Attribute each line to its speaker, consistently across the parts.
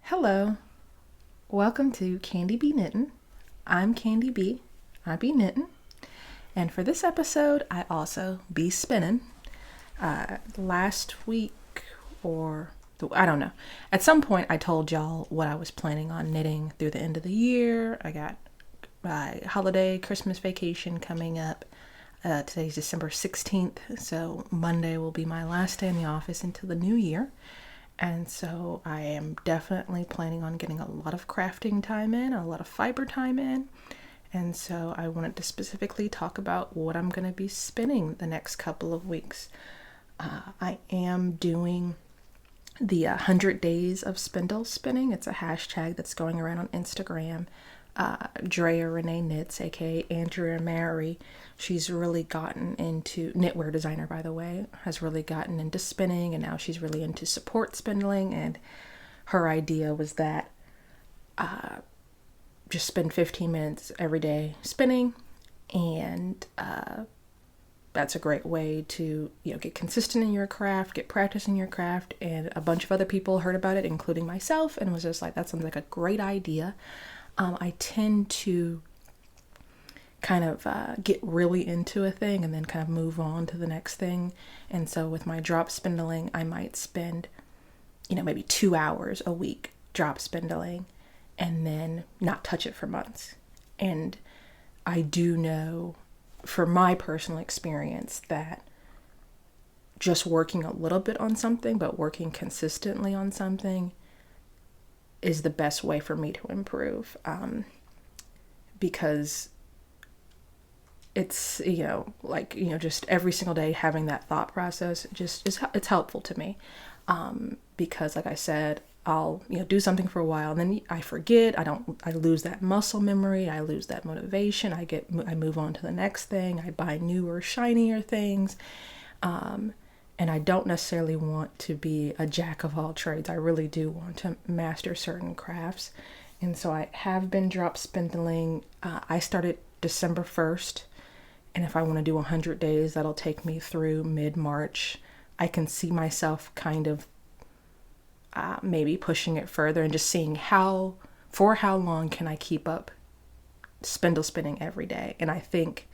Speaker 1: Hello, welcome to candibknittin. I'm Candy B. I be knitting, and for this episode, I also be spinning. Last week, or I don't know, at some point I told y'all what I was planning on knitting through the end of the year. I got my holiday Christmas vacation coming up. Today's December 16th, so Monday will be my last day in the office until the new year. And so I am definitely planning on getting a lot of crafting time in, a lot of fiber time in. And so I wanted to specifically talk about what I'm going to be spinning the next couple of weeks. I am doing the 100 days of spindle spinning. It's a hashtag that's going around on Instagram. Drea Renee Knits, aka Andrea Mary, she's really gotten into knitwear designer, by the way, has really gotten into spinning, and now she's really into support spindling. And her idea was that just spend 15 minutes every day spinning, and that's a great way to get consistent in your craft, get practice in your craft. And a bunch of other people heard about it, including myself, and was just like, that sounds like a great idea. I tend to kind of get really into a thing and then kind of move on to the next thing. And so with my drop spindling, I might spend, maybe 2 hours a week drop spindling and then not touch it for months. And I do know from my personal experience that just working a little bit on something, but working consistently on something is the best way for me to improve, because it's, just every single day having that thought process it's helpful to me, because like I said, I'll, do something for a while and then I forget, I lose that muscle memory, I lose that motivation, I move on to the next thing, I buy newer, shinier things, and I don't necessarily want to be a jack of all trades. I really do want to master certain crafts. And so I have been drop spindling. I started December 1st. And if I want to do 100 days, that'll take me through mid-March. I can see myself kind of maybe pushing it further and just seeing for how long can I keep up spindle spinning every day. And I think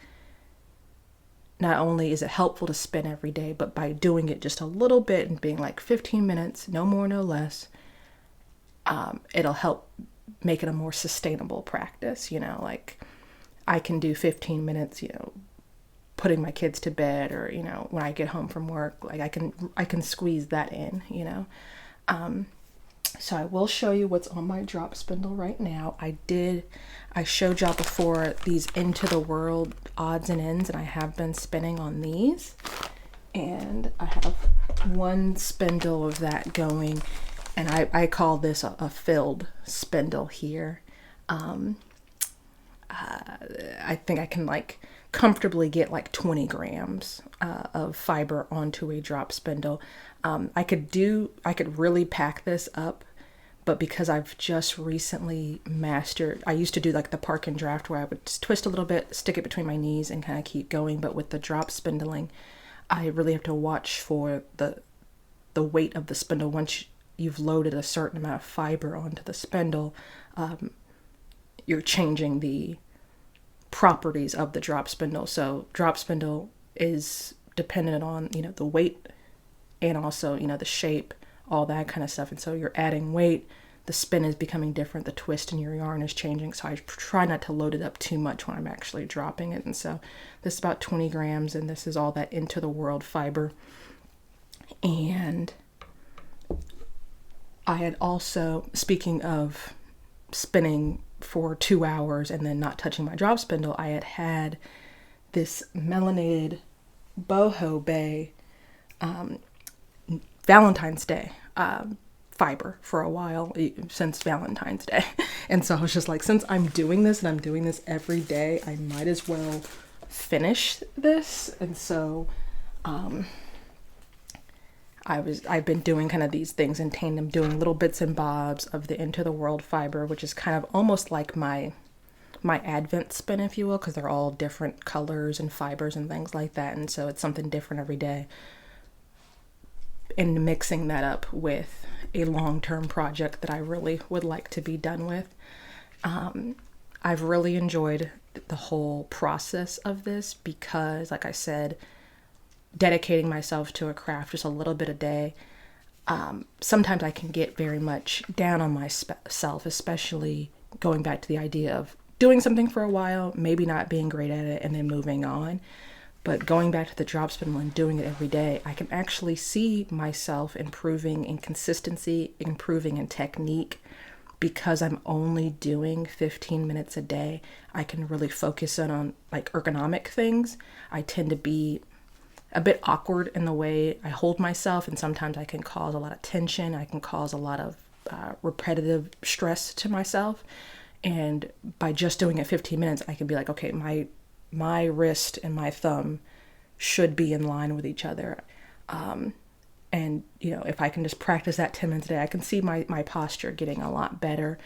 Speaker 1: not only is it helpful to spin every day, but by doing it just a little bit and being like 15 minutes, no more, no less, it'll help make it a more sustainable practice. Like I can do 15 minutes, putting my kids to bed, or, when I get home from work, like I can squeeze that in, So I will show you what's on my drop spindle right now. I showed y'all before these Into the World odds and ends, and I have been spinning on these. And I have one spindle of that going, and I call this a filled spindle here. I think I can comfortably get 20 grams of fiber onto a drop spindle. I could really pack this up, but because I've just recently mastered, I used to do the park and draft where I would just twist a little bit, stick it between my knees and kind of keep going. But with the drop spindling, I really have to watch for the weight of the spindle. Once you've loaded a certain amount of fiber onto the spindle, you're changing the properties of the drop spindle. So drop spindle is dependent on, the weight and also, the shape, all that kind of stuff. And so you're adding weight, the spin is becoming different, the twist in your yarn is changing. So I try not to load it up too much when I'm actually dropping it. And so this is about 20 grams, and this is all that Into the World fiber. And I had also, speaking of spinning for 2 hours and then not touching my drop spindle, I had this melanated boho bay Valentine's Day fiber for a while, since Valentine's Day. And so I was just like, since I'm doing this and I'm doing this every day, I might as well finish this. And so I've been doing kind of these things in tandem, doing little bits and bobs of the Into the World fiber, which is kind of almost like my Advent spin, if you will, because they're all different colors and fibers and things like that. And so it's something different every day. And mixing that up with a long-term project that I really would like to be done with. I've really enjoyed the whole process of this because, like I said, dedicating myself to a craft just a little bit a day, sometimes I can get very much down on myself, especially going back to the idea of doing something for a while, maybe not being great at it, and then moving on. But going back to the drop spindle and doing it every day, I can actually see myself improving in consistency, improving in technique. Because I'm only doing 15 minutes a day, I can really focus on like ergonomic things. I tend to be a bit awkward in the way I hold myself, and sometimes I can cause a lot of tension. I can cause a lot of repetitive stress to myself. And by just doing it 15 minutes, I can be like, okay, my wrist and my thumb should be in line with each other. And, if I can just practice that 10 minutes a day, I can see my posture getting a lot better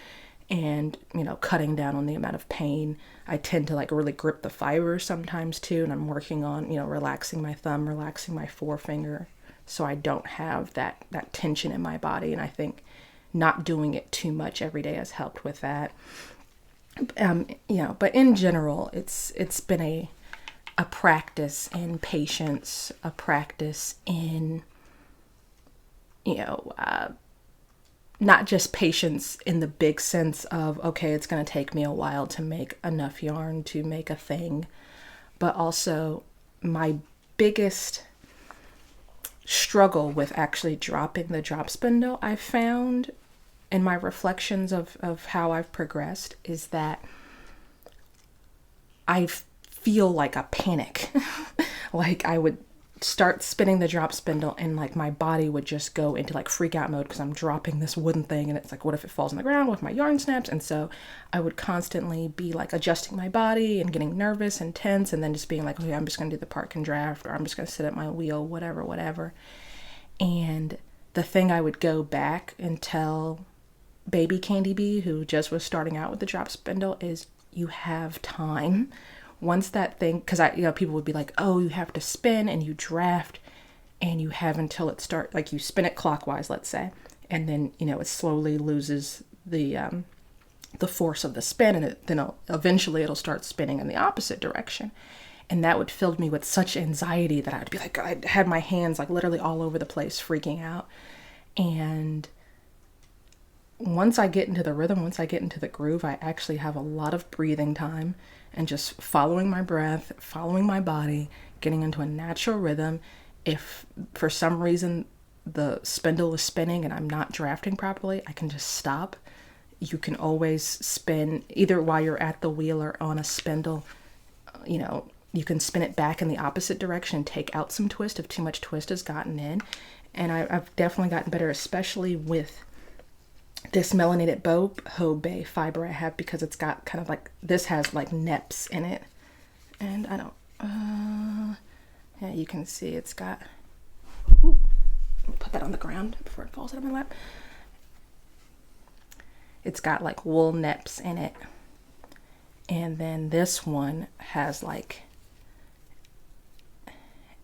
Speaker 1: and, cutting down on the amount of pain. I tend to like really grip the fibers sometimes too. And I'm working on, relaxing my thumb, relaxing my forefinger so I don't have that tension in my body. And I think not doing it too much every day has helped with that. But in general, it's been a practice in patience, a practice in not just patience in the big sense of, okay, it's going to take me a while to make enough yarn to make a thing, but also my biggest struggle with actually dropping the drop spindle I found in my reflections of how I've progressed is that I feel like a panic. Like I would start spinning the drop spindle and like my body would just go into like freak out mode because I'm dropping this wooden thing and it's like, what if it falls on the ground? What if my yarn snaps? And so I would constantly be like adjusting my body and getting nervous and tense and then just being like, okay, I'm just going to do the park and draft, or I'm just going to sit at my wheel, whatever. And the thing I would go back and tell baby Candy Bee, who just was starting out with the drop spindle, is you have time. Once that thing, because people would be like, oh, you have to spin and you draft and you have until it starts, like you spin it clockwise, let's say, and then, it slowly loses the force of the spin, and then eventually it'll start spinning in the opposite direction. And that would fill me with such anxiety that I'd be like, I had my hands like literally all over the place, freaking out. And once I get into the rhythm, once I get into the groove, I actually have a lot of breathing time and just following my breath, following my body, getting into a natural rhythm. If for some reason the spindle is spinning and I'm not drafting properly, I can just stop. You can always spin either while you're at the wheel or on a spindle. You can spin it back in the opposite direction, take out some twist if too much twist has gotten in. And I've definitely gotten better, especially with this melanated boho fiber I have, because it's got kind of like, this has like neps in it. And I don't, yeah, you can see it's got, let me put that on the ground before it falls out of my lap. It's got like wool neps in it. And then this one has like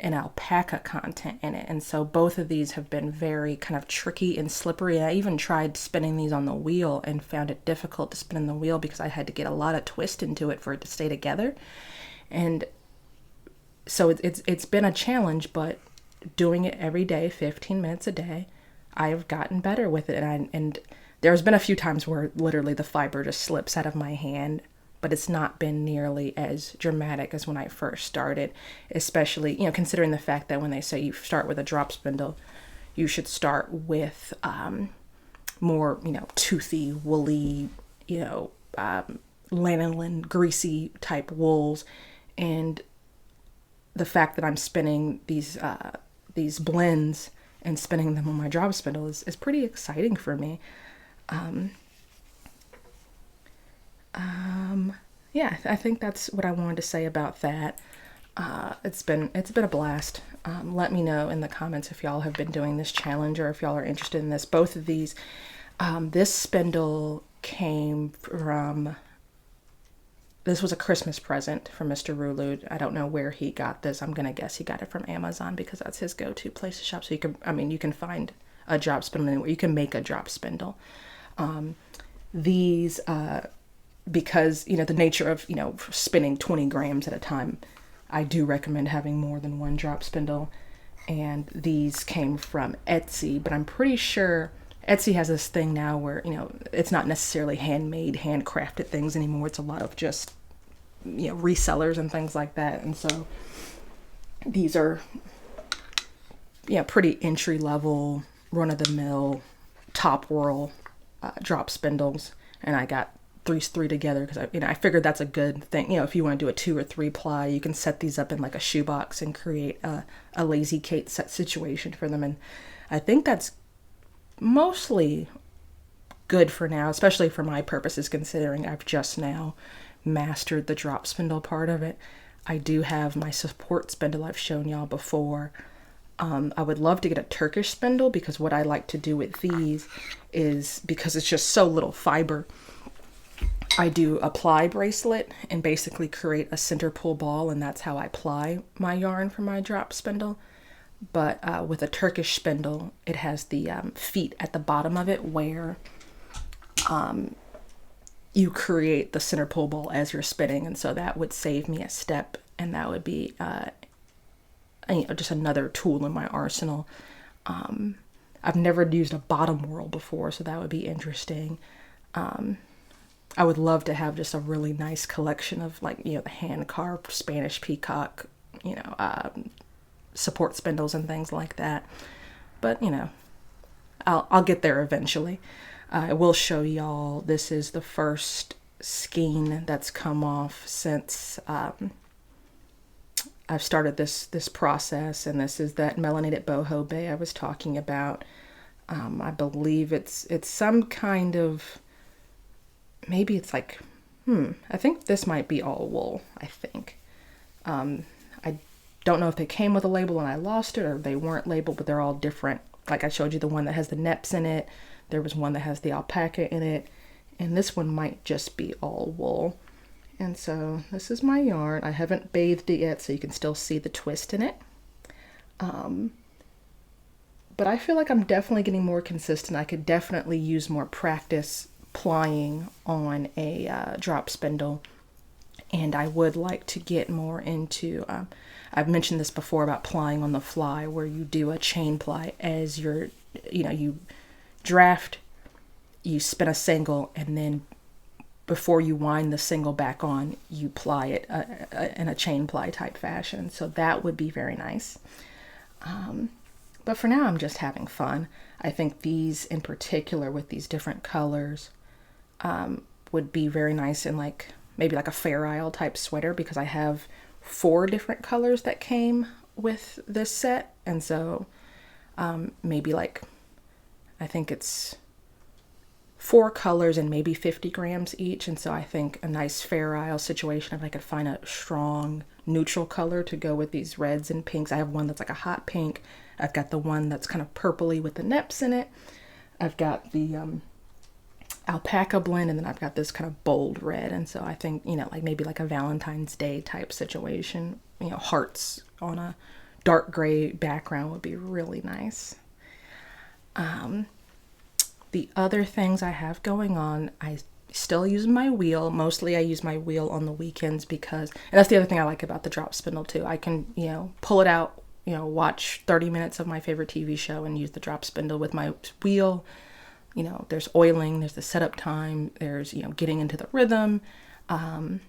Speaker 1: an alpaca content in it. And so both of these have been very kind of tricky and slippery. I even tried spinning these on the wheel and found it difficult to spin in the wheel because I had to get a lot of twist into it for it to stay together. And so it's been a challenge, but doing it every day, 15 minutes a day, I've gotten better with it. And there's been a few times where literally the fiber just slips out of my hand, but it's not been nearly as dramatic as when I first started, especially, considering the fact that when they say you start with a drop spindle, you should start with more, toothy, woolly, lanolin, greasy type wools. And the fact that I'm spinning these blends and spinning them on my drop spindle is pretty exciting for me. Yeah, I think that's what I wanted to say about that. It's been a blast. Let me know in the comments if y'all have been doing this challenge or if y'all are interested in this. Both of these, this spindle came from, this was a Christmas present from Mr. Rulu. I don't know where he got this. I'm going to guess he got it from Amazon because that's his go-to place to shop. So you can find a drop spindle anywhere. You can make a drop spindle. These, because, you know, the nature of, you know, spinning 20 grams at a time, I do recommend having more than one drop spindle. And these came from Etsy, but I'm pretty sure Etsy has this thing now where, you know, it's not necessarily handmade, handcrafted things anymore. It's a lot of just, you know, resellers and things like that. And so these are, yeah, pretty entry level, run of the mill, top whirl drop spindles. And I got three together because I figured that's a good thing. You know, if you want to do a 2 or 3 ply, you can set these up in like a shoebox and create a lazy Kate set situation for them. And I think that's mostly good for now, especially for my purposes, considering I've just now mastered the drop spindle part of it. I do have my support spindle I've shown y'all before. I would love to get a Turkish spindle, because what I like to do with these is, because it's just so little fiber, I do a ply bracelet and basically create a center pull ball, and that's how I ply my yarn for my drop spindle. But with a Turkish spindle, it has the feet at the bottom of it where you create the center pull ball as you're spinning, and so that would save me a step, and that would be you know, just another tool in my arsenal. I've never used a bottom whirl before, so that would be interesting. I would love to have just a really nice collection of, like, you know, the hand carved Spanish peacock, you know, support spindles and things like that. But, you know, I'll get there eventually. I will show y'all, this is the first skein that's come off since I've started this process, and this is that melanated boho bay I was talking about. I believe it's some kind of, maybe it's like, I think this might be all wool, I think. I don't know if they came with a label and I lost it, or they weren't labeled, but they're all different. Like I showed you the one that has the neps in it. There was one that has the alpaca in it, and this one might just be all wool. And so this is my yarn. I haven't bathed it yet, so you can still see the twist in it. But I feel like I'm definitely getting more consistent. I could definitely use more practice plying on a drop spindle. And I would like to get more into, I've mentioned this before about plying on the fly, where you do a chain ply as you're, you know, you draft, you spin a single, and then before you wind the single back on, you ply it in a chain ply type fashion. So that would be very nice. But for now, I'm just having fun. I think these in particular, with these different colors, would be very nice in like maybe like a Fair Isle type sweater, because I have 4 different colors that came with this set. And so maybe like, I think it's 4 colors and maybe 50 grams each. And so I think a nice Fair Isle situation, if I could find a strong neutral color to go with these reds and pinks. I have one that's like a hot pink. I've got the one that's kind of purpley with the neps in it. I've got the alpaca blend, and then I've got this kind of bold red. And so I think, you know, like maybe like a Valentine's Day type situation, you know, hearts on a dark gray background would be really nice. The other things I have going on, I still use my wheel. Mostly I use my wheel on the weekends because, and that's the other thing I like about the drop spindle too. I can, you know, pull it out, you know, watch 30 minutes of my favorite TV show and use the drop spindle with my wheel. You know, there's oiling, there's the setup time, there's, you know, getting into the rhythm, you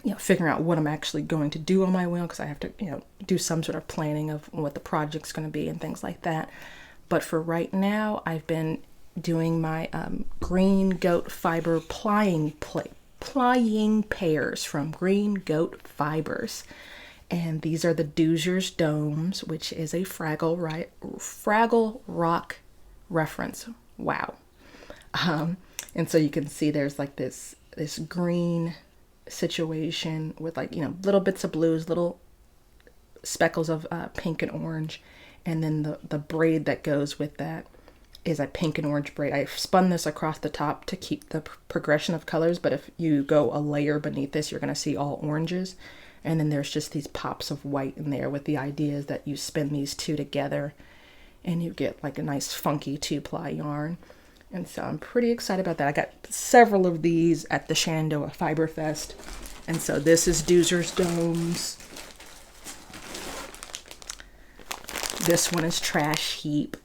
Speaker 1: know, figuring out what I'm actually going to do on my wheel, because I have to, you know, do some sort of planning of what the project's going to be and things like that. But for right now, I've been doing my green goat fiber plying pairs from Green Goat Fibers. And these are the Doozer's Domes, which is a Fraggle Rock reference. Wow. And so you can see there's like this green situation with, like, you know, little bits of blues, little speckles of pink and orange. And then the braid that goes with that is a pink and orange braid. I've spun this across the top to keep the progression of colors, but if you go a layer beneath this, you're going to see all oranges. And then there's just these pops of white in there, with the idea is that you spin these two together and you get like a nice funky 2-ply yarn. And so I'm pretty excited about that. I got several of these at the Shenandoah Fiber Fest. And so this is Doozer's Domes. This one is Trash Heap.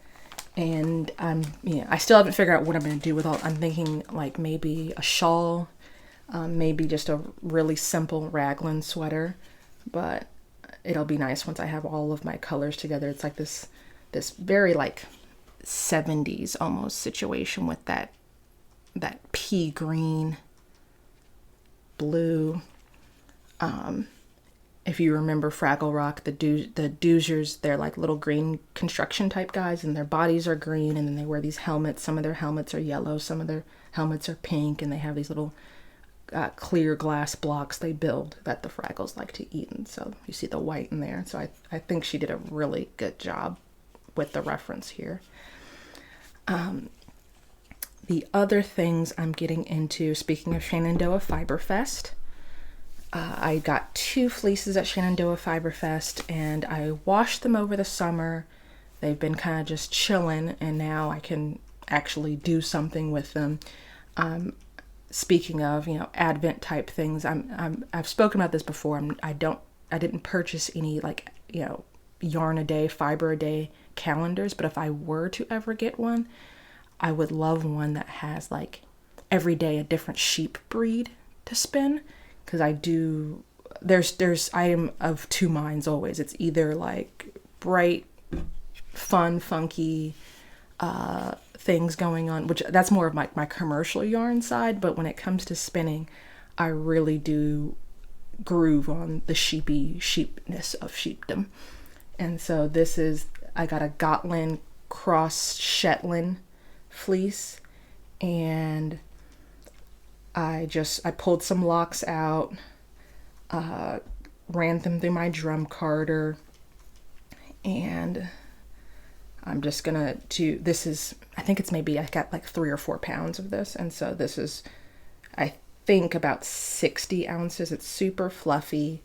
Speaker 1: And I still haven't figured out what I'm going to do with all. I'm thinking like maybe a shawl, maybe just a really simple raglan sweater, but it'll be nice once I have all of my colors together. It's like this very like 70s almost situation with that pea green, blue. If you remember Fraggle Rock, the Doozers, they're like little green construction type guys, and their bodies are green, and then they wear these helmets. Some of their helmets are yellow, some of their helmets are pink, and they have these little clear glass blocks they build that the Fraggles like to eat. And so you see the white in there. So I think she did a really good job with the reference here. The other things I'm getting into, speaking of Shenandoah Fiber Fest, I got 2 fleeces at Shenandoah Fiber Fest, and I washed them over the summer. They've been kind of just chilling, and now I can actually do something with them. Speaking of, Advent type things, I've spoken about this before. I didn't purchase any like, yarn a day, fiber a day calendars, but if I were to ever get one, I would love one that has like every day a different sheep breed to spin. Because I am of 2 minds always. It's either like bright, fun, funky things going on, which that's more of my commercial yarn side. But when it comes to spinning, I really do groove on the sheepness of sheepdom. And so I got a Gotland cross Shetland fleece, and I pulled some locks out, ran them through my drum carder, and I'm just gonna do, I think it's maybe, I got like 3 or 4 pounds of this, and so this is, I think, about 60 ounces. It's super fluffy,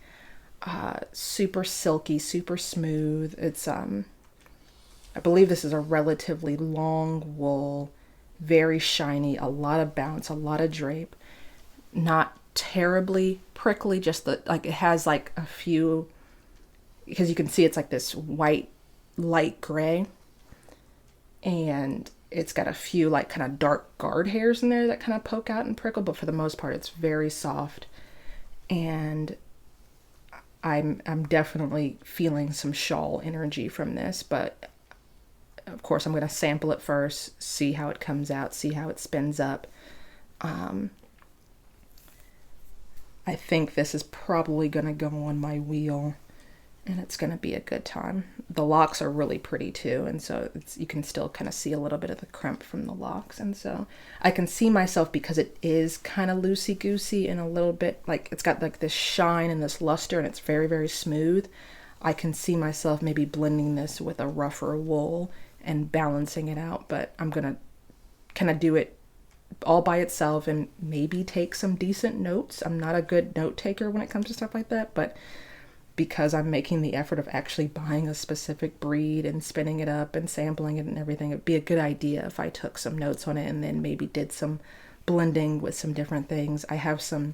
Speaker 1: super silky, super smooth. It's, I believe this is a relatively long wool, very shiny, a lot of bounce, a lot of drape, not terribly prickly, just it has like a few, because you can see it's like this white, light gray, and it's got a few like kind of dark guard hairs in there that kind of poke out and prickle, but for the most part it's very soft, and I'm definitely feeling some shawl energy from this. But of course, I'm going to sample it first, see how it comes out, see how it spins up. I think this is probably going to go on my wheel, and it's going to be a good time. The locks are really pretty too, and so you can still kind of see a little bit of the crimp from the locks. And so I can see myself, because it is kind of loosey-goosey and a little bit like it's got like this shine and this luster, and it's very, very smooth. I can see myself maybe blending this with a rougher wool and balancing it out, but I'm gonna kind of do it all by itself and maybe take some decent notes. I'm not a good note taker when it comes to stuff like that, but because I'm making the effort of actually buying a specific breed and spinning it up and sampling it and everything, it'd be a good idea if I took some notes on it and then maybe did some blending with some different things. I have some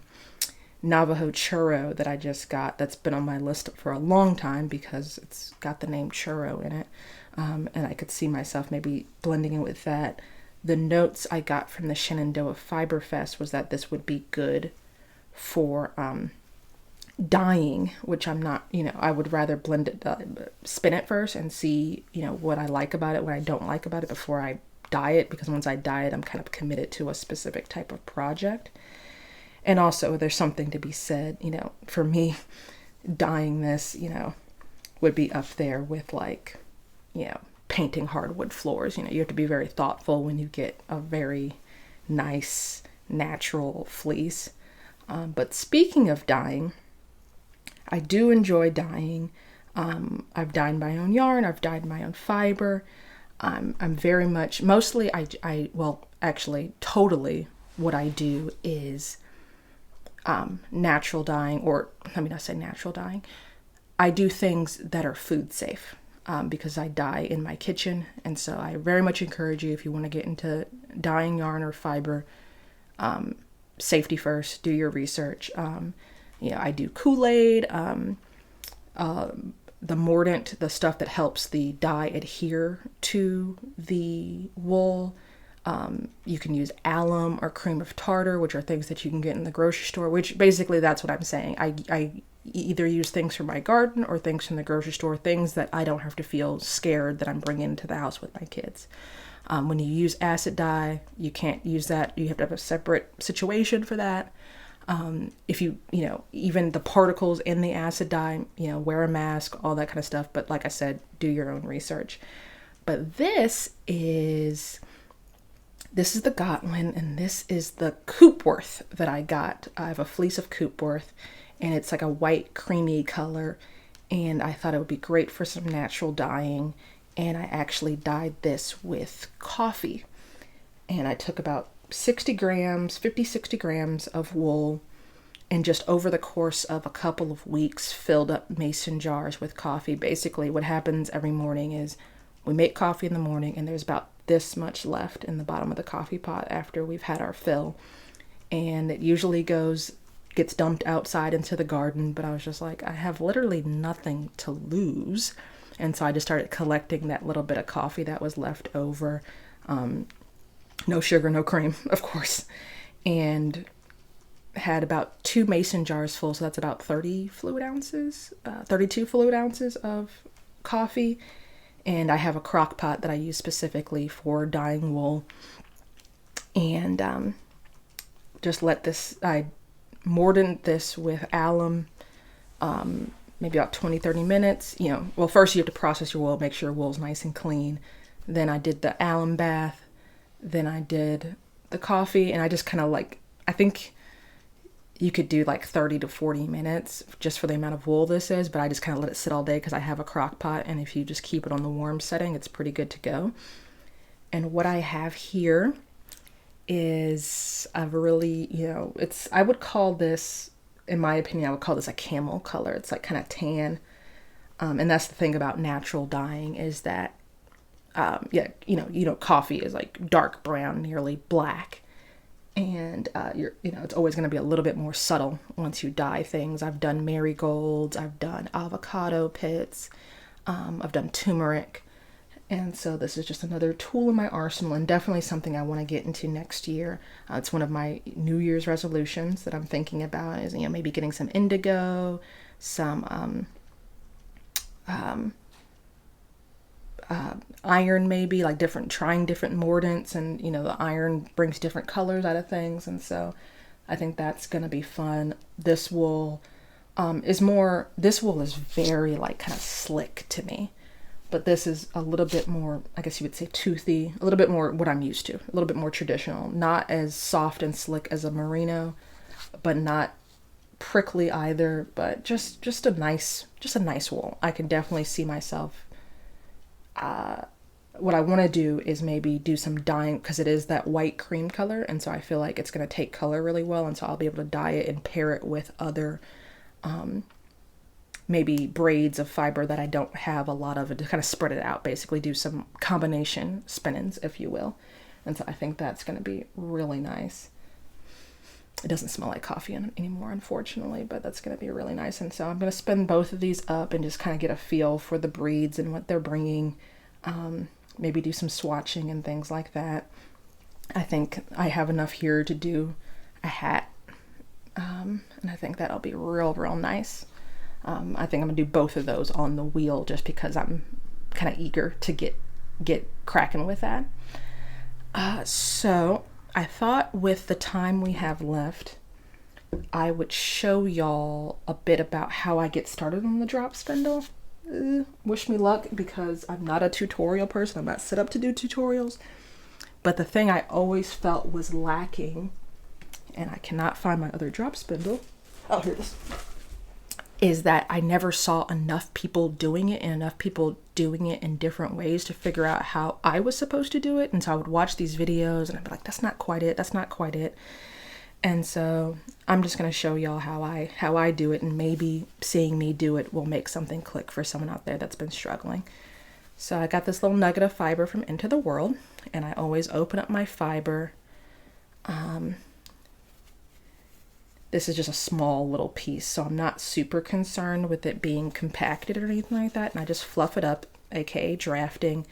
Speaker 1: Navajo churro that I just got that's been on my list for a long time because it's got the name churro in it. And I could see myself maybe blending it with that. The notes I got from the Shenandoah Fiber Fest was that this would be good for dyeing, which I'm not, I would rather blend it, spin it first and see, what I like about it, what I don't like about it before I dye it, because once I dye it, I'm kind of committed to a specific type of project. And also there's something to be said, for me, dyeing this, would be up there with like, painting hardwood floors. You have to be very thoughtful when you get a very nice natural fleece. But speaking of dyeing, I do enjoy dyeing. I've dyed my own yarn. I've dyed my own fiber. I'm very much, mostly totally what I do is natural dyeing, or let me not say natural dyeing. I do things that are food safe. because I dye in my kitchen. And so I very much encourage you, if you want to get into dyeing yarn or fiber, safety first, do your research. I do Kool-Aid, the mordant, the stuff that helps the dye adhere to the wool. You can use alum or cream of tartar, which are things that you can get in the grocery store, which basically that's what I'm saying. I either use things from my garden or things from the grocery store, things that I don't have to feel scared that I'm bringing into the house with my kids. When you use acid dye, you can't use that. You have to have a separate situation for that. If even the particles in the acid dye, wear a mask, all that kind of stuff. But like I said, do your own research. But this is the Godwin, and this is the Coopworth that I got. I have a fleece of Coopworth, and it's like a white creamy color, and I thought it would be great for some natural dyeing. And I actually dyed this with coffee, and I took about 60 grams of wool, and just over the course of a couple of weeks filled up mason jars with coffee. Basically what happens every morning is we make coffee in the morning, and there's about this much left in the bottom of the coffee pot after we've had our fill, and it usually gets dumped outside into the garden. But I was just like, I have literally nothing to lose, and so I just started collecting that little bit of coffee that was left over. No sugar, no cream, of course, and had about 2 mason jars full, so that's about 32 fluid ounces of coffee. And I have a crock pot that I use specifically for dyeing wool. And just I mordant this with alum, maybe about 20-30 minutes. Well, first you have to process your wool, make sure your wool's nice and clean. Then I did the alum bath. Then I did the coffee, and I just kind of I think you could do 30 to 40 minutes just for the amount of wool this is, but I just kind of let it sit all day because I have a crock pot, and if you just keep it on the warm setting, it's pretty good to go. And what I have here is a really, I would call this, in my opinion, I would call this a camel color. It's kind of tan. And that's the thing about natural dyeing is that, coffee is dark brown, nearly black. And, it's always going to be a little bit more subtle once you dye things. I've done marigolds, I've done avocado pits, I've done turmeric. And so this is just another tool in my arsenal, and definitely something I want to get into next year. It's one of my New Year's resolutions that I'm thinking about is, maybe getting some indigo, some iron, maybe trying different mordants, and the iron brings different colors out of things, and so I think that's gonna be fun. This wool is very kind of slick to me, but this is a little bit more, I guess you would say, toothy, a little bit more what I'm used to, a little bit more traditional, not as soft and slick as a merino, but not prickly either, but just a nice wool. I can definitely see myself. What I want to do is maybe do some dyeing, because it is that white cream color, and so I feel like it's going to take color really well, and so I'll be able to dye it and pair it with other maybe braids of fiber that I don't have a lot of, and to kind of spread it out, basically do some combination spinnings, if you will. And so I think that's going to be really nice. It doesn't smell like coffee anymore, unfortunately, but that's going to be really nice. And so I'm going to spin both of these up and just kind of get a feel for the breeds and what they're bringing. Maybe do some swatching and things like that. I think I have enough here to do a hat. And I think that'll be real, real nice. I think I'm going to do both of those on the wheel just because I'm kind of eager to get cracking with that. So I thought with the time we have left, I would show y'all a bit about how I get started on the drop spindle. Wish me luck, because I'm not a tutorial person. I'm not set up to do tutorials. But the thing I always felt was lacking, and I cannot find my other drop spindle. Oh, here it is. Is that I never saw enough people doing it, and enough people doing it in different ways to figure out how I was supposed to do it. And so I would watch these videos and I'd be like, that's not quite it. That's not quite it. And so I'm just going to show y'all how I do it, and maybe seeing me do it will make something click for someone out there that's been struggling. So I got this little nugget of fiber from Into the World, and I always open up my fiber. This is just a small little piece, so I'm not super concerned with it being compacted or anything like that. And I just fluff it up, aka drafting.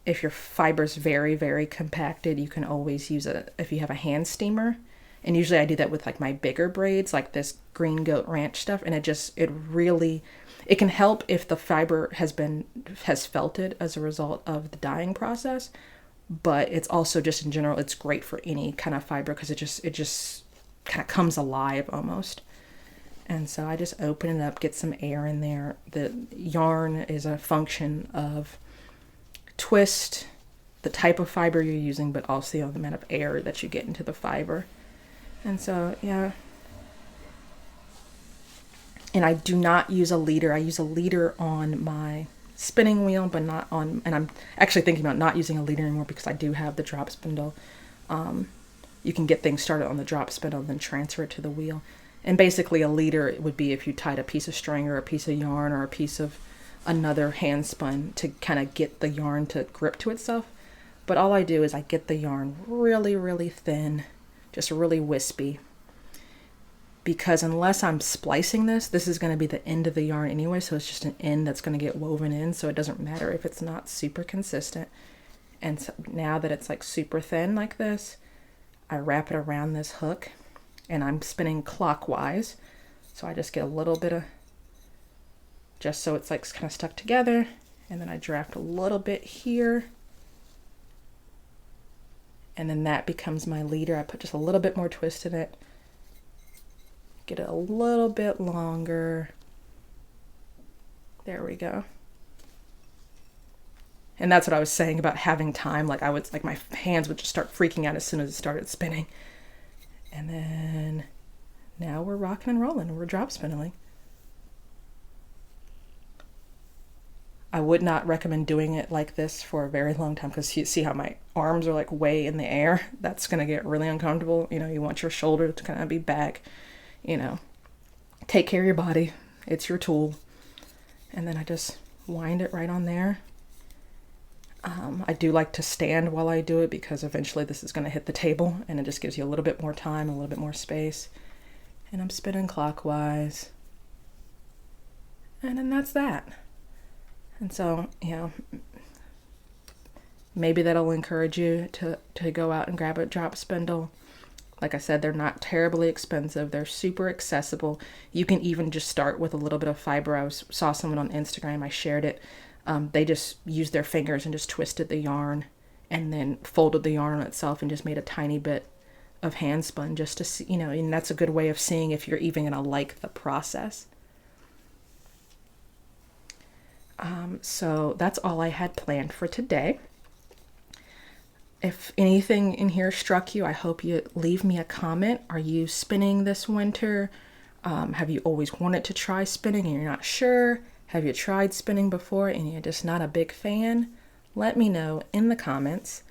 Speaker 1: If your fiber's very, very compacted, you can always use it if you have a hand steamer. And usually I do that with like my bigger braids, like this Green Goat Ranch stuff. And it can help if the fiber has felted as a result of the dyeing process. But it's also just in general, it's great for any kind of fiber because it just kind of comes alive almost. And so I just open it up, get some air in there. The yarn is a function of twist, the type of fiber you're using, but also the amount of air that you get into the fiber. And so, yeah. And I do not use a leader. I use a leader on my spinning wheel, but not on, and I'm actually thinking about not using a leader anymore because I do have the drop spindle. You can get things started on the drop spindle and then transfer it to the wheel. And basically a leader would be if you tied a piece of string or a piece of yarn or a piece of another hand spun to kind of get the yarn to grip to itself. But all I do is I get the yarn really, really thin, just really wispy. Because unless I'm splicing this is going to be the end of the yarn anyway, so it's just an end that's going to get woven in, so it doesn't matter if it's not super consistent. And so now that it's like super thin like this, I wrap it around this hook, and I'm spinning clockwise, so I just get a little bit of, just so it's like kind of stuck together, and then I draft a little bit here, and then that becomes my leader. I put just a little bit more twist in it, get it a little bit longer. There we go. And that's what I was saying about having time. Like my hands would just start freaking out as soon as it started spinning. And then now we're rocking and rolling. We're drop spinning. I would not recommend doing it like this for a very long time because you see how my arms are like way in the air. That's going to get really uncomfortable. You know, you want your shoulder to kind of be back. You know, take care of your body. It's your tool. And then I just wind it right on there. I do like to stand while I do it because eventually this is going to hit the table, and it just gives you a little bit more time, a little bit more space. And I'm spinning clockwise. And then that's that. And so, you know, maybe that'll encourage you to go out and grab a drop spindle. Like I said, they're not terribly expensive. They're super accessible. You can even just start with a little bit of fiber. I saw someone on Instagram, I shared it. They just used their fingers and just twisted the yarn and then folded the yarn on itself and just made a tiny bit of hand spun just to see, you know, and that's a good way of seeing if you're even going to like the process. So that's all I had planned for today. If anything in here struck you, I hope you leave me a comment. Are you spinning this winter? Have you always wanted to try spinning and you're not sure? Have you tried spinning before and you're just not a big fan? Let me know in the comments.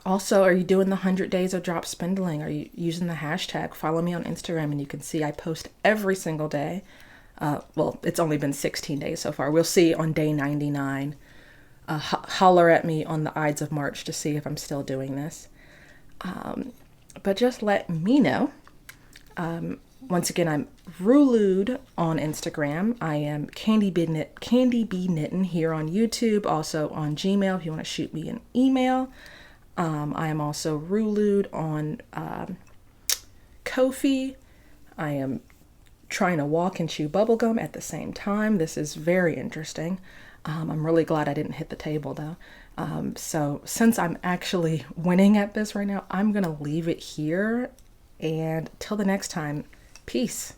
Speaker 1: Also, are you doing the 100 days of drop spindling? Are you using the hashtag? Follow me on Instagram and you can see I post every single day. Well, it's only been 16 days so far. We'll see on day 99. Holler at me on the Ides of March to see if I'm still doing this. But just let me know. Once again, I'm Rulude on Instagram. I am Candy Bee Knittin here on YouTube, also on Gmail if you want to shoot me an email. I am also Rulude on Ko-fi. I am trying to walk and chew bubblegum at the same time. This is very interesting. I'm really glad I didn't hit the table though. So since I'm actually winning at this right now, I'm going to leave it here. And till the next time, peace.